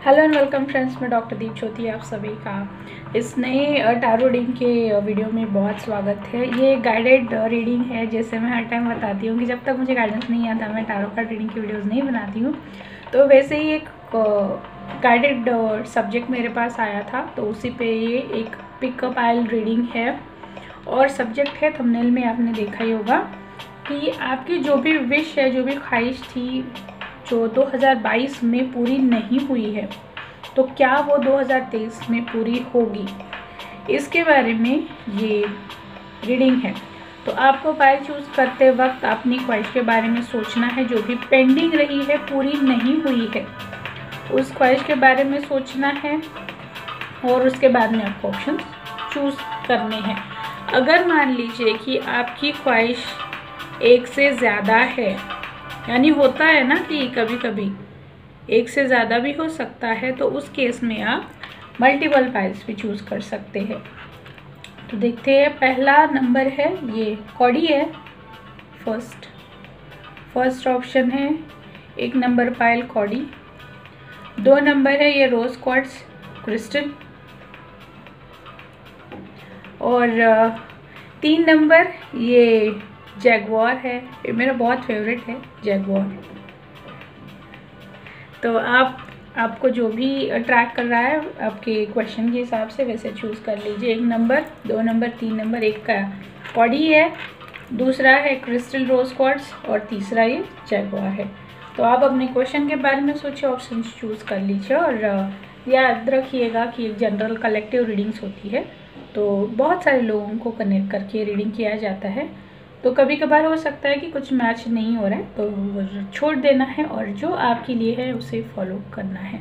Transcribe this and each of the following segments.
Hello and welcome friends, मैं doctor दीप ज्योति आप सभी का इस नए टैरो रीडिंग के वीडियो में बहुत स्वागत है। ये गाइडेड रीडिंग है। जैसे मैं हर टाइम बताती हूँ कि जब तक मुझे गाइडेंस नहीं आता मैं टैरो कार्ड रीडिंग की वीडियोस नहीं बनाती हूँ। तो वैसे ही एक गाइडेड सब्जेक्ट मेरे पास आया था, तो उसी पे ये एक पिकअप आइल रीडिंग है और सब्जेक्ट है, थंबनेल में आपने देखा ही होगा कि आपकी जो भी विश है, जो भी ख्वाहिश थी जो 2022 में पूरी नहीं हुई है, तो क्या वो 2023 में पूरी होगी, इसके बारे में ये रीडिंग है। तो आपको पाइल चूज़ करते वक्त अपनी ख्वाहिश के बारे में सोचना है, जो भी पेंडिंग रही है, पूरी नहीं हुई है, उस ख्वाहिश के बारे में सोचना है और उसके बाद में आपको ऑप्शन चूज़ करने हैं। अगर मान लीजिए कि आपकी ख्वाहिश एक से ज़्यादा है, यानी होता है ना कि कभी कभी एक से ज़्यादा भी हो सकता है, तो उस केस में आप मल्टीपल पाइल्स भी चूज़ कर सकते हैं। तो देखते हैं, पहला नंबर है ये कॉडी है, फर्स्ट ऑप्शन है 1 नंबर पाइल कॉडी। 2 नंबर है ये रोज क्वार्ट्ज क्रिस्टल और 3 नंबर ये जैगवार है। ये मेरा बहुत फेवरेट है जैगवार। तो आपको जो भी अट्रैक्ट कर रहा है आपके क्वेश्चन के हिसाब से वैसे चूज़ कर लीजिए। 1 नंबर, 2 नंबर, 3 नंबर, एक का कॉडी है, दूसरा है क्रिस्टल रोज क्वार्ट्ज और तीसरा ये जैगवार है। तो आप अपने क्वेश्चन के बारे में सोचिए, ऑप्शन चूज़ कर लीजिए और याद रखिएगा कि जनरल कलेक्टिव रीडिंग्स होती है, तो बहुत सारे लोगों को कनेक्ट करके रीडिंग किया जाता है। तो कभी कभार हो सकता है कि कुछ मैच नहीं हो रहा है, तो छोड़ देना है और जो आपके लिए है उसे फॉलो करना है।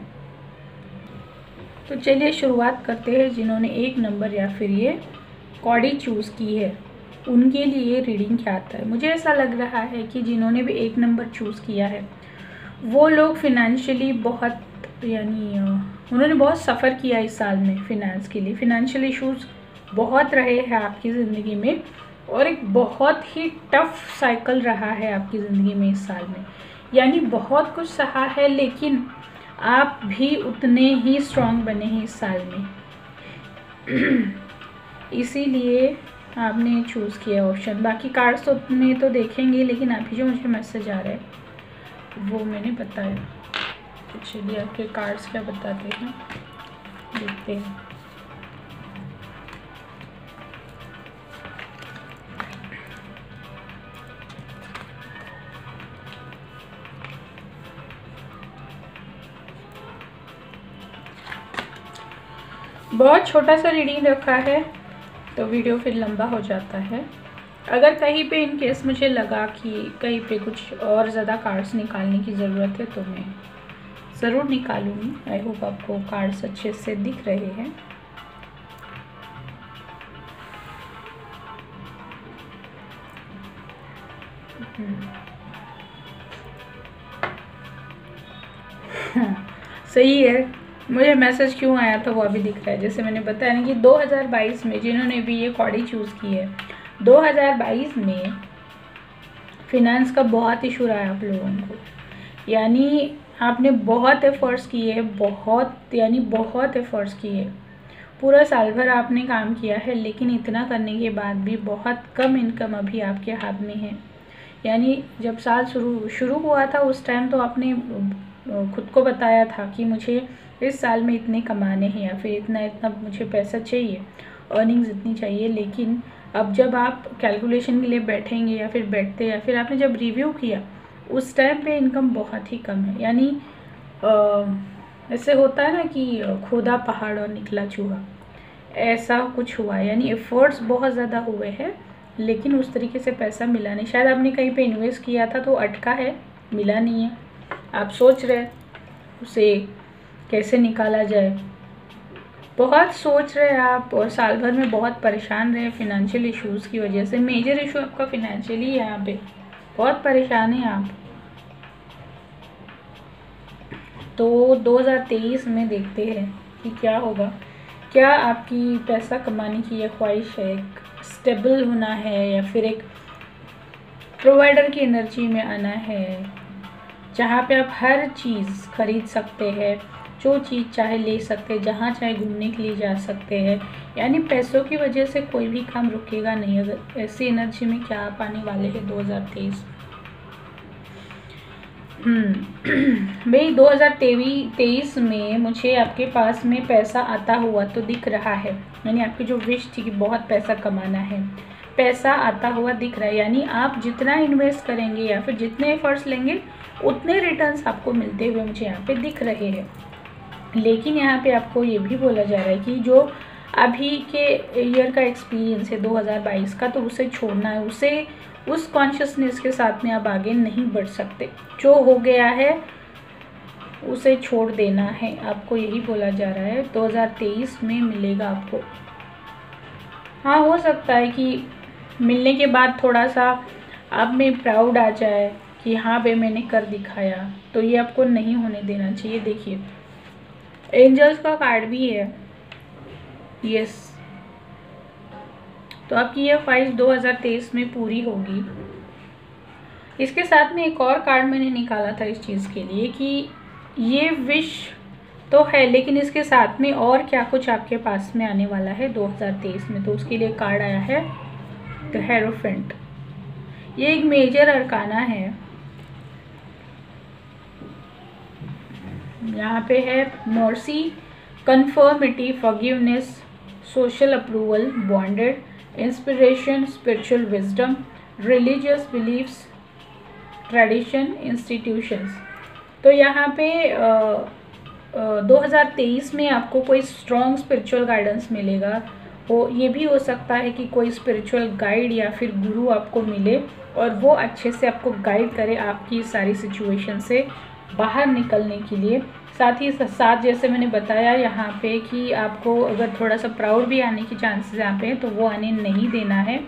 तो चलिए शुरुआत करते हैं। जिन्होंने 1 नंबर या फिर ये कॉडी चूज़ की है उनके लिए रीडिंग क्या आता है। मुझे ऐसा लग रहा है कि जिन्होंने भी 1 नंबर चूज़ किया है वो लोग फिनेंशियली बहुत, यानी उन्होंने बहुत सफ़र किया इस साल में फिनेंस के लिए। फिनेंशियल इश्यूज़ बहुत रहे हैं आपकी ज़िंदगी में और एक बहुत ही टफ साइकिल रहा है आपकी ज़िंदगी में इस साल में, यानी बहुत कुछ सहा है, लेकिन आप भी उतने ही स्ट्रॉन्ग बने हैं इस साल में। इसीलिए आपने चूज़ किया ऑप्शन। बाकी कार्ड्स में तो देखेंगे, लेकिन अभी जो मुझे मैसेज आ रहा है वो मैंने बताया। तो चलिए आपके कार्ड्स क्या बताते हैं, देखते हैं। बहुत छोटा सा रीडिंग रखा है तो वीडियो फिर लंबा हो जाता है। अगर कहीं पे इन केस मुझे लगा कि कहीं पे कुछ और ज़्यादा कार्ड्स निकालने की ज़रूरत है तो मैं ज़रूर निकालूंगी। आई होप आपको कार्ड्स अच्छे से दिख रहे हैं। सही है, मुझे मैसेज क्यों आया था वो अभी दिख रहा है। जैसे मैंने बताया ना कि 2022 में जिन्होंने भी ये कॉडी चूज़ की है, 2022 में फिनेंस का बहुत इशू रहा है आप लोगों को, यानी आपने बहुत एफर्ट्स किए, बहुत एफर्ट्स किए। पूरा साल भर आपने काम किया है, लेकिन इतना करने के बाद भी बहुत कम इनकम अभी आपके हाथ में है। यानी जब साल शुरू हुआ था उस टाइम तो आपने खुद को बताया था कि मुझे इस साल में इतने कमाने हैं या फिर इतना मुझे पैसा चाहिए, अर्निंग्स इतनी चाहिए। लेकिन अब जब आप कैलकुलेशन के लिए बैठेंगे या फिर बैठते या फिर आपने जब रिव्यू किया उस टाइम पे इनकम बहुत ही कम है। यानी ऐसे होता है ना कि खोदा पहाड़ और निकला चूहा, ऐसा कुछ हुआ। यानी एफर्ट्स बहुत ज़्यादा हुए हैं लेकिन उस तरीके से पैसा मिला नहीं। शायद आपने कहीं पे इन्वेस्ट किया था तो अटका है, मिला नहीं है। आप सोच रहे उसे कैसे निकाला जाए, बहुत सोच रहे आप और साल भर में बहुत परेशान रहे फिनेंशियल इश्यूज़ की वजह से। मेजर इशू आपका फिनेंशियली है, यहाँ पे बहुत परेशान हैं आप। तो 2023 में देखते हैं कि क्या होगा। क्या आपकी पैसा कमाने की ये ख्वाहिश है, एक स्टेबल होना है या फिर एक प्रोवाइडर की एनर्जी में आना है, जहाँ पे आप हर चीज़ खरीद सकते हैं, जो चीज़ चाहे ले सकते हैं, जहाँ चाहे घूमने के लिए जा सकते हैं। यानी पैसों की वजह से कोई भी काम रुकेगा नहीं। अगर ऐसी एनर्जी में क्या आप आने वाले हैं 2023। भाई 2023 में मुझे आपके पास में पैसा आता हुआ तो दिख रहा है। यानी आपकी जो विश थी कि बहुत पैसा कमाना है, पैसा आता हुआ दिख रहा है। यानी आप जितना इन्वेस्ट करेंगे या फिर जितने एफर्ट्स लेंगे उतने रिटर्न्स आपको मिलते हुए मुझे यहाँ पे दिख रहे हैं। लेकिन यहाँ पे आपको ये भी बोला जा रहा है कि जो अभी के ईयर का एक्सपीरियंस है 2022 का, तो उसे छोड़ना है। उसे उस कॉन्शियसनेस के साथ में आप आगे नहीं बढ़ सकते। जो हो गया है उसे छोड़ देना है, आपको यही बोला जा रहा है। 2023 में मिलेगा आपको। हाँ, हो सकता है कि मिलने के बाद थोड़ा सा आप में प्राउड आ जाए कि हाँ भाई मैंने कर दिखाया, तो ये आपको नहीं होने देना चाहिए। देखिए एंजल्स का कार्ड भी है, यस। तो आपकी ये ख्वाहिश 2023 में पूरी होगी। इसके साथ में एक और कार्ड मैंने निकाला था इस चीज़ के लिए कि ये विश तो है, लेकिन इसके साथ में और क्या कुछ आपके पास में आने वाला है 2023 में। तो उसके लिए कार्ड आया है द हेरोफेंट। ये एक मेजर अरकाना है। यहाँ पे है mercy, conformity, forgiveness, social approval, bonded, inspiration, spiritual wisdom, religious beliefs, tradition, institutions. तो यहाँ पे 2023 में आपको कोई स्ट्रॉन्ग स्पिरिचुअल गाइडेंस मिलेगा। ये भी हो सकता है कि कोई स्पिरिचुअल गाइड या फिर गुरु आपको मिले और वो अच्छे से आपको गाइड करे आपकी सारी सिचुएशन से बाहर निकलने के लिए। साथ ही साथ जैसे मैंने बताया यहाँ पे कि आपको अगर थोड़ा सा प्राउड भी आने की चांसेस यहाँ पे तो वो आने नहीं देना है,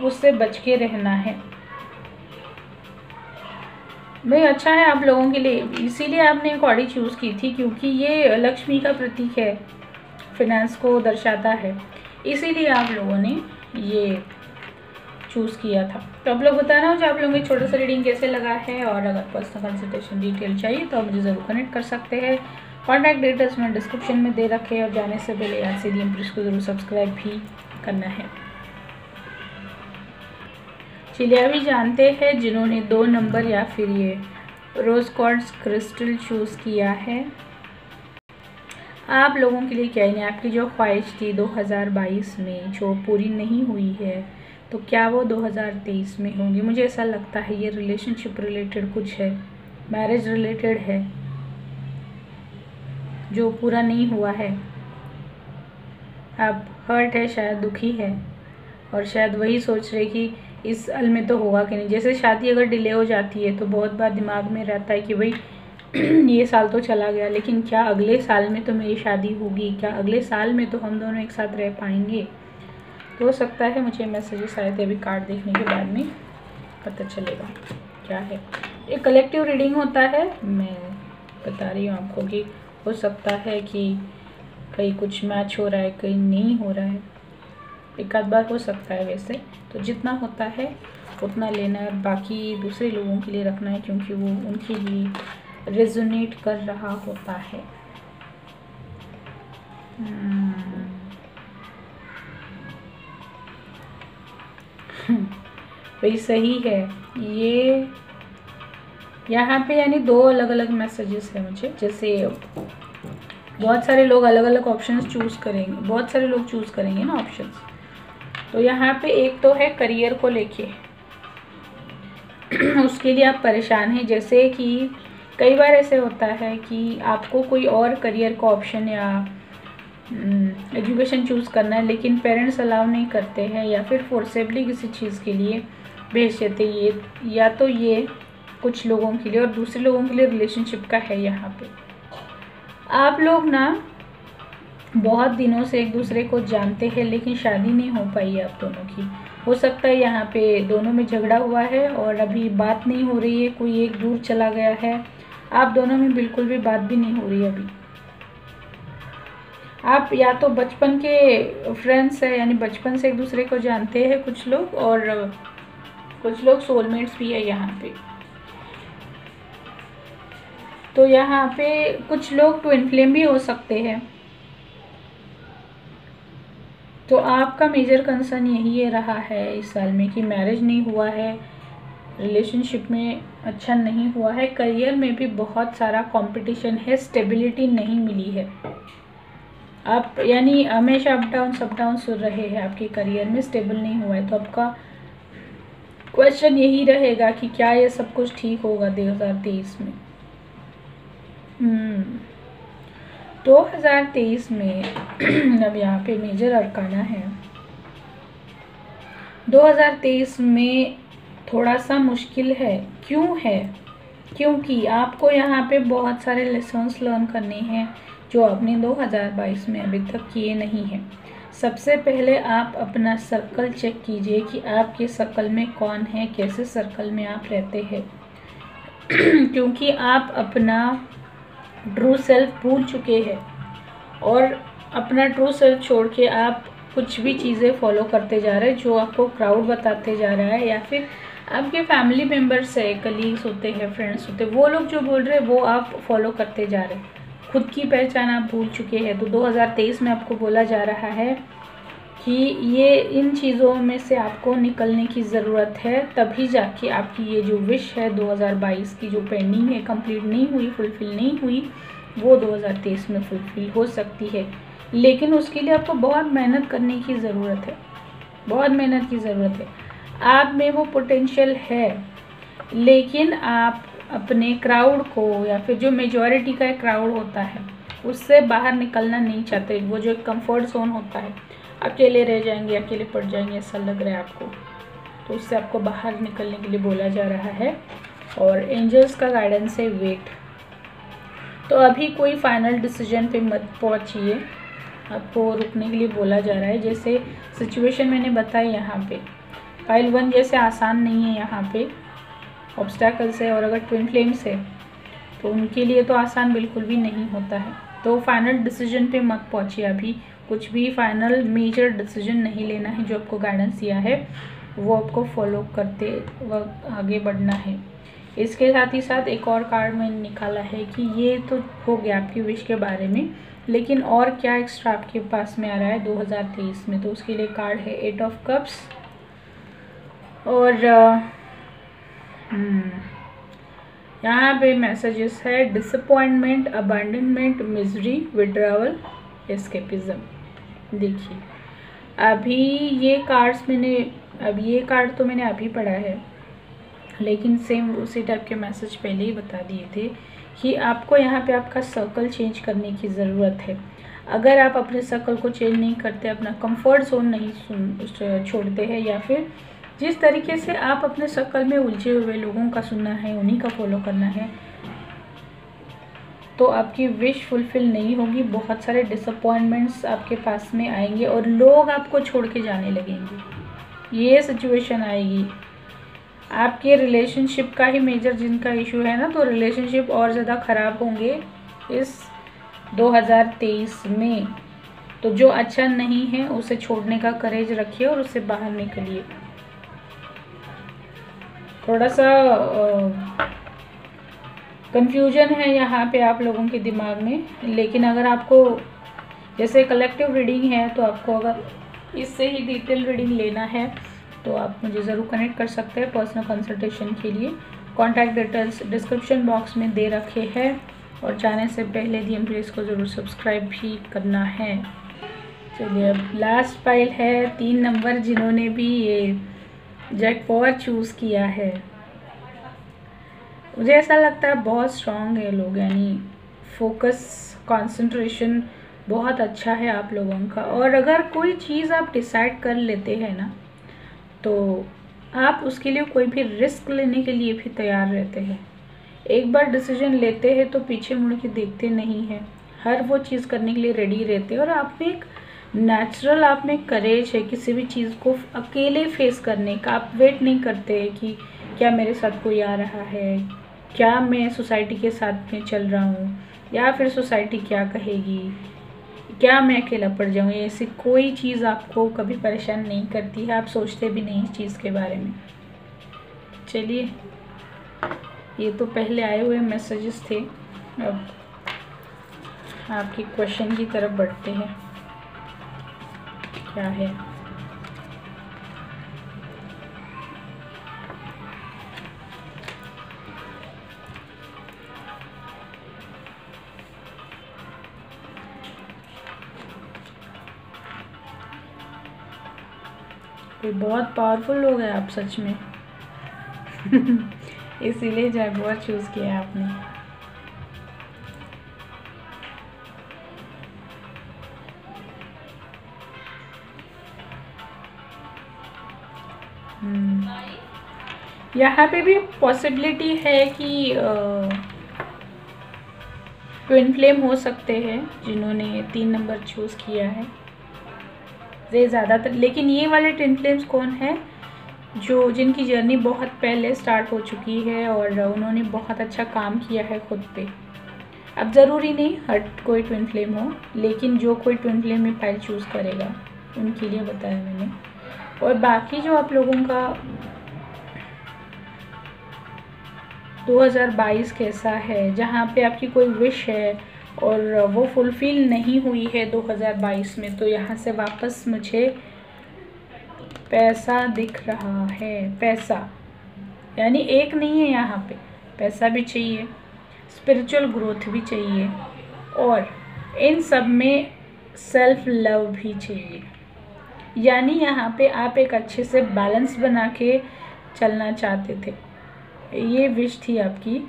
उससे बच के रहना है। भाई अच्छा है आप लोगों के लिए, इसीलिए आपने कॉडी चूज़ की थी क्योंकि ये लक्ष्मी का प्रतीक है, फिनेंस को दर्शाता है, इसीलिए आप लोगों ने ये चूज़ किया था। तो आप लोग बताना मुझे आप लोगों की छोटा सा रीडिंग कैसे लगा है, और अगर पर्सनल कंसल्टेशन डिटेल चाहिए तो आप मुझे ज़रूर कनेक्ट कर सकते हैं। कॉन्टैक्ट डिटेल्स मैंने डिस्क्रिप्शन में दे रखे हैं, और जाने से पहले याद से प्लीज़ को ज़रूर सब्सक्राइब भी करना है। चलिए अभी जानते हैं जिन्होंने 2 नंबर या फिर ये रोज़ क्वार्ट्ज क्रिस्टल चूज़ किया है, आप लोगों के लिए क्या है। आपकी जो ख्वाहिश थी 2022 में जो पूरी नहीं हुई है, तो क्या वो 2023 में होंगी। मुझे ऐसा लगता है ये रिलेशनशिप रिलेटेड कुछ है, मैरिज रिलेटेड है, जो पूरा नहीं हुआ है। आप हर्ट है, शायद दुखी है, और शायद वही सोच रहे कि इस साल में तो होगा कि नहीं। जैसे शादी अगर डिले हो जाती है तो बहुत बार दिमाग में रहता है कि भाई ये साल तो चला गया, लेकिन क्या अगले साल में तो मेरी शादी होगी, क्या अगले साल में तो हम दोनों एक साथ रह पाएंगे। तो हो सकता है, मुझे मैसेजेस आए थे अभी कार्ड देखने के बाद में पता चलेगा क्या है। एक कलेक्टिव रीडिंग होता है, मैं बता रही हूँ आपको कि हो सकता है कि कहीं कुछ मैच हो रहा है, कहीं नहीं हो रहा है, एक आध बार हो सकता है। वैसे तो जितना होता है उतना लेना है, और बाकी दूसरे लोगों के लिए रखना है क्योंकि वो उनके लिए रेजोनेट कर रहा होता है। वही सही है ये यहाँ पे, यानी 2 अलग अलग मैसेजेस है मुझे। जैसे बहुत सारे लोग अलग अलग ऑप्शंस चूज़ करेंगे, बहुत सारे लोग चूज़ करेंगे ना ऑप्शंस। तो यहाँ पे एक तो है करियर को लेके उसके लिए आप परेशान हैं। जैसे कि कई बार ऐसे होता है कि आपको कोई और करियर का ऑप्शन या एजुकेशन चूज़ करना है, लेकिन पेरेंट्स अलाउ नहीं करते हैं या फिर फोर्सेबली किसी चीज़ के लिए भेज देते। ये या तो ये कुछ लोगों के लिए, और दूसरे लोगों के लिए रिलेशनशिप का है। यहाँ पे आप लोग ना बहुत दिनों से एक दूसरे को जानते हैं, लेकिन शादी नहीं हो पाई है आप दोनों की। हो सकता है यहाँ पे दोनों में झगड़ा हुआ है और अभी बात नहीं हो रही है, कोई एक दूर चला गया है, आप दोनों में बिल्कुल भी बात भी नहीं हो रही है अभी। आप या तो बचपन के फ्रेंड्स हैं, यानी बचपन से एक दूसरे को जानते हैं कुछ लोग, और कुछ लोग सोलमेट्स भी है यहाँ पे। तो यहाँ पे कुछ लोग ट्विन फ्लेम भी हो सकते हैं। तो आपका मेजर कंसर्न यही रहा है इस साल में कि मैरिज नहीं हुआ है, रिलेशनशिप में अच्छा नहीं हुआ है, करियर में भी बहुत सारा कंपटीशन है, स्टेबिलिटी नहीं मिली है। आप यानी हमेशा अप डाउन सुन रहे हैं, आपके करियर में स्टेबल नहीं हुआ है। तो आपका क्वेश्चन यही रहेगा कि क्या ये सब कुछ ठीक होगा 2023 में। 2023 में अब यहाँ पे मेजर अरकाना है। 2023 में थोड़ा सा मुश्किल है। क्यों है? क्योंकि आपको यहाँ पे बहुत सारे लेसन्स लर्न करने हैं जो आपने 2022 में अभी तक किए नहीं हैं। सबसे पहले आप अपना सर्कल चेक कीजिए कि आपके सर्कल में कौन है, कैसे सर्कल में आप रहते हैं। क्योंकि आप अपना ट्रू सेल्फ भूल चुके हैं और अपना ट्रू सेल्फ छोड़ के आप कुछ भी चीज़ें फॉलो करते जा रहे हैं जो आपको क्राउड बताते जा रहा है, या फिर आपके फैमिली मेम्बर्स है, कलीग्स होते हैं, फ्रेंड्स होते हैं, वो लोग जो बोल रहे हैं वो आप फॉलो करते जा रहे हैं। खुद की पहचान आप भूल चुके हैं। तो 2023 में आपको बोला जा रहा है कि ये इन चीज़ों में से आपको निकलने की ज़रूरत है, तभी जाके आपकी ये जो विश है 2022 की जो पेंडिंग है, कंप्लीट नहीं हुई, फुलफ़िल नहीं हुई, वो 2023 में फुलफ़िल हो सकती है। लेकिन उसके लिए आपको बहुत मेहनत करने की ज़रूरत है, बहुत मेहनत की ज़रूरत है। आप में वो पोटेंशियल है, लेकिन आप अपने क्राउड को, या फिर जो मेजॉरिटी का क्राउड होता है, उससे बाहर निकलना नहीं चाहते। वो जो एक कंफर्ट जोन होता है, अकेले रह जाएंगे, अकेले पड़ जाएंगे, ऐसा लग रहा है आपको, तो उससे आपको बाहर निकलने के लिए बोला जा रहा है। और एंजल्स का गाइडेंस है वेट। तो अभी कोई फाइनल डिसीजन पे मत पहुंचिए, आपको रुकने के लिए बोला जा रहा है। जैसे सिचुएशन मैंने बताई यहाँ पे, पाइल 1 जैसे आसान नहीं है, यहाँ पे ऑब्स्टैकल्स है, और अगर ट्विन फ्लेम्स है तो उनके लिए तो आसान बिल्कुल भी नहीं होता है। तो फाइनल डिसीजन पे मत पहुंचिए, अभी कुछ भी फाइनल मेजर डिसीजन नहीं लेना है। जो आपको गाइडेंस दिया है वो आपको फॉलो करते वक्त आगे बढ़ना है। इसके साथ ही साथ एक और कार्ड मैंने निकाला है कि ये तो हो गया आपकी विश के बारे में, लेकिन और क्या एक्स्ट्रा आपके पास में आ रहा है 2023 में। तो उसके लिए कार्ड है 8 ऑफ कप्स, और यहाँ पे मैसेजेस है disappointment, abandonment, misery, withdrawal, escapism. देखिए अभी ये कार्ड्स ये कार्ड तो मैंने अभी पढ़ा है, लेकिन सेम उसी टाइप के मैसेज पहले ही बता दिए थे कि आपको यहाँ पे आपका सर्कल चेंज करने की ज़रूरत है। अगर आप अपने सर्कल को चेंज नहीं करते, अपना कंफर्ट जोन नहीं छोड़ते हैं, या फिर जिस तरीके से आप अपने सर्कल में उलझे हुए लोगों का सुनना है, उन्हीं का फॉलो करना है, तो आपकी विश फुलफिल नहीं होगी। बहुत सारे डिसअपॉइंटमेंट्स आपके पास में आएंगे और लोग आपको छोड़ के जाने लगेंगे। ये सिचुएशन आएगी। आपके रिलेशनशिप का ही मेजर जिनका इशू है ना, तो रिलेशनशिप और ज़्यादा ख़राब होंगे इस 2023 में। तो जो अच्छा नहीं है उसे छोड़ने का करेज रखिए और उससे बाहर निकलिए। थोड़ा सा कंफ्यूजन है यहाँ पे आप लोगों के दिमाग में, लेकिन अगर आपको जैसे कलेक्टिव रीडिंग है, तो आपको अगर इससे ही डिटेल रीडिंग लेना है तो आप मुझे ज़रूर कनेक्ट कर सकते हैं पर्सनल कंसल्टेशन के लिए। कॉन्टैक्ट डिटेल्स डिस्क्रिप्शन बॉक्स में दे रखे हैं, और जाने से पहले DM प्लेस को ज़रूर सब्सक्राइब भी करना है। चलिए अब लास्ट फाइल है 3 नंबर, जिन्होंने भी ये जैकपॉट चूज़ किया है। मुझे ऐसा लगता है बहुत स्ट्रॉन्ग है लोग, यानी फोकस, कंसंट्रेशन बहुत अच्छा है आप लोगों का। और अगर कोई चीज़ आप डिसाइड कर लेते हैं ना, तो आप उसके लिए कोई भी रिस्क लेने के लिए भी तैयार रहते हैं। एक बार डिसीजन लेते हैं तो पीछे मुड़ के देखते नहीं हैं, हर वो चीज़ करने के लिए रेडी रहते हैं। और आप में एक नेचुरल आप में करेज है किसी भी चीज़ को अकेले फेस करने का। आप वेट नहीं करते हैं कि क्या मेरे साथ कोई आ रहा है, क्या मैं सोसाइटी के साथ में चल रहा हूँ, या फिर सोसाइटी क्या कहेगी, क्या मैं अकेला पड़ जाऊँ। ऐसी कोई चीज़ आपको कभी परेशान नहीं करती है, आप सोचते भी नहीं इस चीज़ के बारे में। चलिए, ये तो पहले आए हुए मैसेजेस थे, अब आपके क्वेश्चन की तरफ बढ़ते हैं। क्या है? ये बहुत पावरफुल लोग हैं आप सच में। इसीलिए जैगुआर चूज किया आपने। यहाँ पे भी पॉसिबिलिटी है कि ट्विन फ्लेम हो सकते हैं जिन्होंने 3 नंबर चूज़ किया है ये ज़्यादातर। लेकिन ये वाले ट्विन फ्लेम्स कौन है? जो जिनकी जर्नी बहुत पहले स्टार्ट हो चुकी है और उन्होंने बहुत अच्छा काम किया है खुद पे। अब ज़रूरी नहीं हर कोई ट्विन फ्लेम हो, लेकिन जो कोई ट्विन फ्लेम में फाइल चूज़ करेगा उनके लिए बताया मैंने। और बाकी जो आप लोगों का 2022 कैसा है, जहाँ पे आपकी कोई विश है और वो फुलफ़िल नहीं हुई है 2022 में, तो यहाँ से वापस मुझे पैसा दिख रहा है। पैसा यानी एक नहीं है, यहाँ पे पैसा भी चाहिए, स्पिरिचुअल ग्रोथ भी चाहिए और इन सब में सेल्फ लव भी चाहिए। यानी यहाँ पे आप एक अच्छे से बैलेंस बना के चलना चाहते थे, ये विश थी आपकी।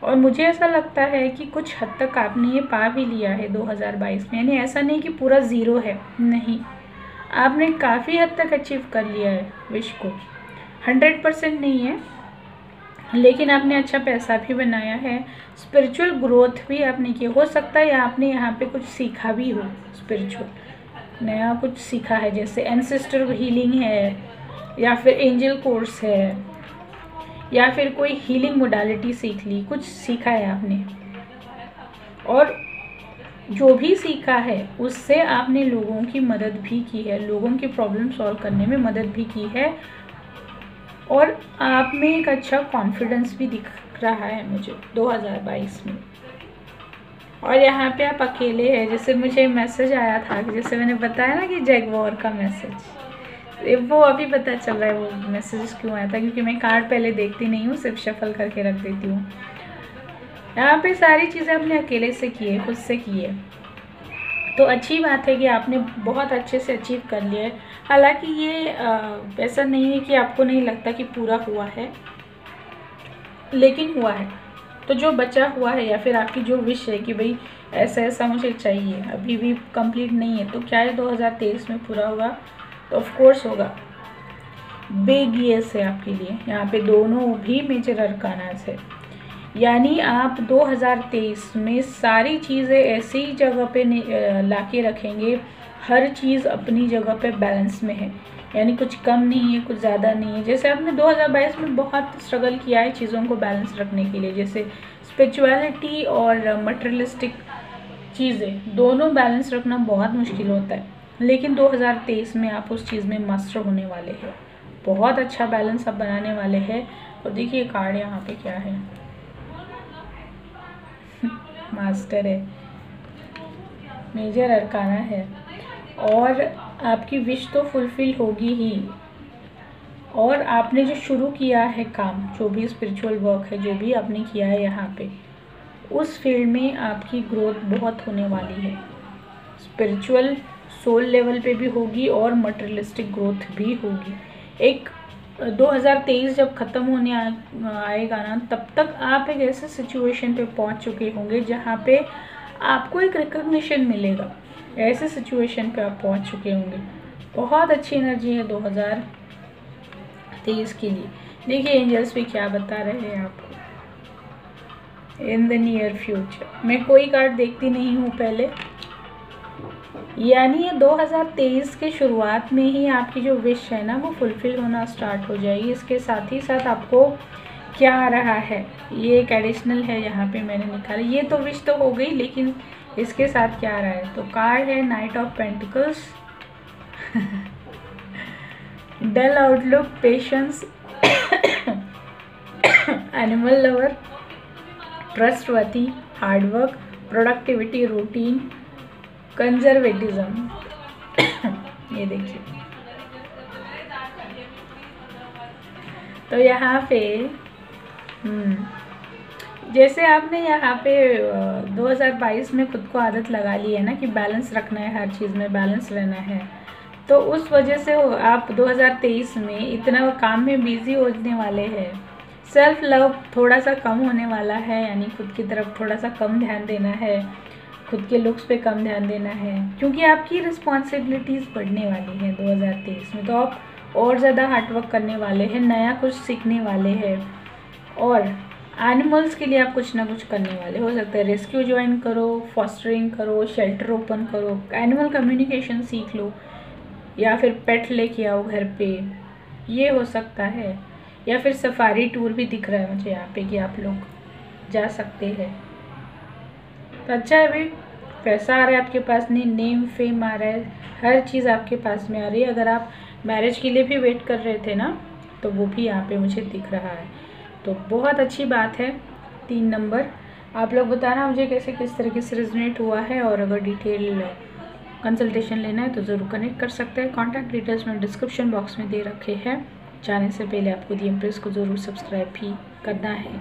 और मुझे ऐसा लगता है कि कुछ हद तक आपने ये पा भी लिया है 2022 में। यानी ऐसा नहीं कि पूरा ज़ीरो है, नहीं, आपने काफ़ी हद तक अचीव कर लिया है विश को। 100% नहीं है, लेकिन आपने अच्छा पैसा भी बनाया है, स्पिरिचुअल ग्रोथ भी आपने की। हो सकता है आपने यहाँ पे कुछ सीखा भी हो, स्पिरिचुअल नया कुछ सीखा है, जैसे एंसेस्टर हीलिंग है या फिर एंजल कोर्स है या फिर कोई हीलिंग मोडालिटी सीख ली, कुछ सीखा है आपने। और जो भी सीखा है उससे आपने लोगों की मदद भी की है, लोगों की प्रॉब्लम सॉल्व करने में मदद भी की है और आप में एक अच्छा कॉन्फिडेंस भी दिख रहा है मुझे 2022 में। और यहाँ पे आप अकेले हैं, जैसे मुझे मैसेज आया था कि जैसे मैंने बताया ना कि जैगुआर का मैसेज, वो अभी पता चल रहा है वो मैसेज क्यों आया था, क्योंकि मैं कार्ड पहले देखती नहीं हूँ, सिर्फ शफल करके रख देती हूँ। यहाँ पे सारी चीज़ें आपने अकेले से की है, खुद से की है, तो अच्छी बात है कि आपने बहुत अच्छे से अचीव कर लिया है। हालांकि ये ऐसा नहीं है कि आपको नहीं लगता कि पूरा हुआ है, लेकिन हुआ है। तो जो बचा हुआ है या फिर आपकी जो विश है कि भाई ऐसा ऐसा मुझे चाहिए, अभी भी कंप्लीट नहीं है, तो क्या है 2023 में पूरा होगा? तो ऑफ कोर्स होगा। बिग येस है आपके लिए। यहाँ पे दोनों भी मेजर अरकानास है, यानी आप 2023 में सारी चीज़ें ऐसी जगह पे ला के रखेंगे, हर चीज़ अपनी जगह पे बैलेंस में है, यानी कुछ कम नहीं है, कुछ ज़्यादा नहीं है। जैसे आपने 2022 में बहुत स्ट्रगल किया है चीज़ों को बैलेंस रखने के लिए, जैसे स्पिरिचुअलिटी और मटेरियलिस्टिक चीज़ें दोनों बैलेंस रखना बहुत मुश्किल होता है, लेकिन 2023 में आप उस चीज़ में मास्टर होने वाले हैं, बहुत अच्छा बैलेंस आप बनाने वाले हैं। और देखिए कार्ड यहाँ पे क्या है, मास्टर है, मेजर अरकाना है, और आपकी विश तो फुलफिल होगी ही। और आपने जो शुरू किया है काम, जो भी स्पिरिचुअल वर्क है, जो भी आपने किया है यहाँ पे, उस फील्ड में आपकी ग्रोथ बहुत होने वाली है। स्पिरिचुअल सोल लेवल पे भी होगी और मटेरियलिस्टिक ग्रोथ भी होगी। एक 2023 जब ख़त्म होने आएगा ना, तब तक आप एक ऐसे सिचुएशन पे पहुंच चुके होंगे जहाँ पे आपको एक रिकग्निशन मिलेगा, ऐसे सिचुएशन पे आप पहुंच चुके होंगे। बहुत अच्छी एनर्जी है 2023 के लिए। देखिए एंजल्स भी क्या बता रहे हैं आपको इन द नियर फ्यूचर। मैं कोई कार्ड देखती नहीं हूँ पहले, यानी ये 2023 के शुरुआत में ही आपकी जो विश है ना वो फुलफिल होना स्टार्ट हो जाएगी। इसके साथ ही साथ आपको क्या आ रहा है, ये एक एडिशनल है यहाँ पे मैंने निकाला। ये तो विश तो हो गई, लेकिन इसके साथ क्या आ रहा है, तो कार्ड है knight of pentacles, dull outlook, patience, animal lover, trustworthy, hard work, productivity, routine, conservatism. ये देखिए, तो यहाँ पे जैसे आपने यहाँ पे 2022 में खुद को आदत लगा ली है ना कि बैलेंस रखना है, हर चीज़ में बैलेंस रहना है, तो उस वजह से आप 2023 में इतना काम में बिजी होने वाले हैं। सेल्फ लव थोड़ा सा कम होने वाला है, यानी खुद की तरफ थोड़ा सा कम ध्यान देना है, खुद के लुक्स पे कम ध्यान देना है, क्योंकि आपकी रिस्पॉन्सिबिलिटीज़ बढ़ने वाली हैं 2023 में। तो आप और ज़्यादा हार्डवर्क करने वाले हैं, नया कुछ सीखने वाले हैं, और एनिमल्स के लिए आप कुछ ना कुछ करने वाले हो सकता है। रेस्क्यू ज्वाइन करो, फॉस्टरिंग करो, शेल्टर ओपन करो, एनिमल कम्युनिकेशन सीख लो, या फिर पेट लेके आओ घर पे, ये हो सकता है। या फिर सफारी टूर भी दिख रहा है मुझे यहाँ पे कि आप लोग जा सकते हैं। तो अच्छा है भाई, पैसा आ रहा है आपके पास, नहीं नेम फेम आ रहा है, हर चीज़ आपके पास में आ रही है। अगर आप मैरिज के लिए भी वेट कर रहे थे ना, तो वो भी यहाँ पे मुझे दिख रहा है, तो बहुत अच्छी बात है। 3 नंबर आप लोग बताना मुझे कैसे किस तरीके से रेजोनेट हुआ है, और अगर डिटेल कंसल्टेशन लेना है तो ज़रूर कनेक्ट कर सकते हैं। कॉन्टैक्ट डिटेल्स में डिस्क्रिप्शन बॉक्स में दे रखे हैं। जाने से पहले आपको दी एम्प्रेस को ज़रूर सब्सक्राइब भी करना है।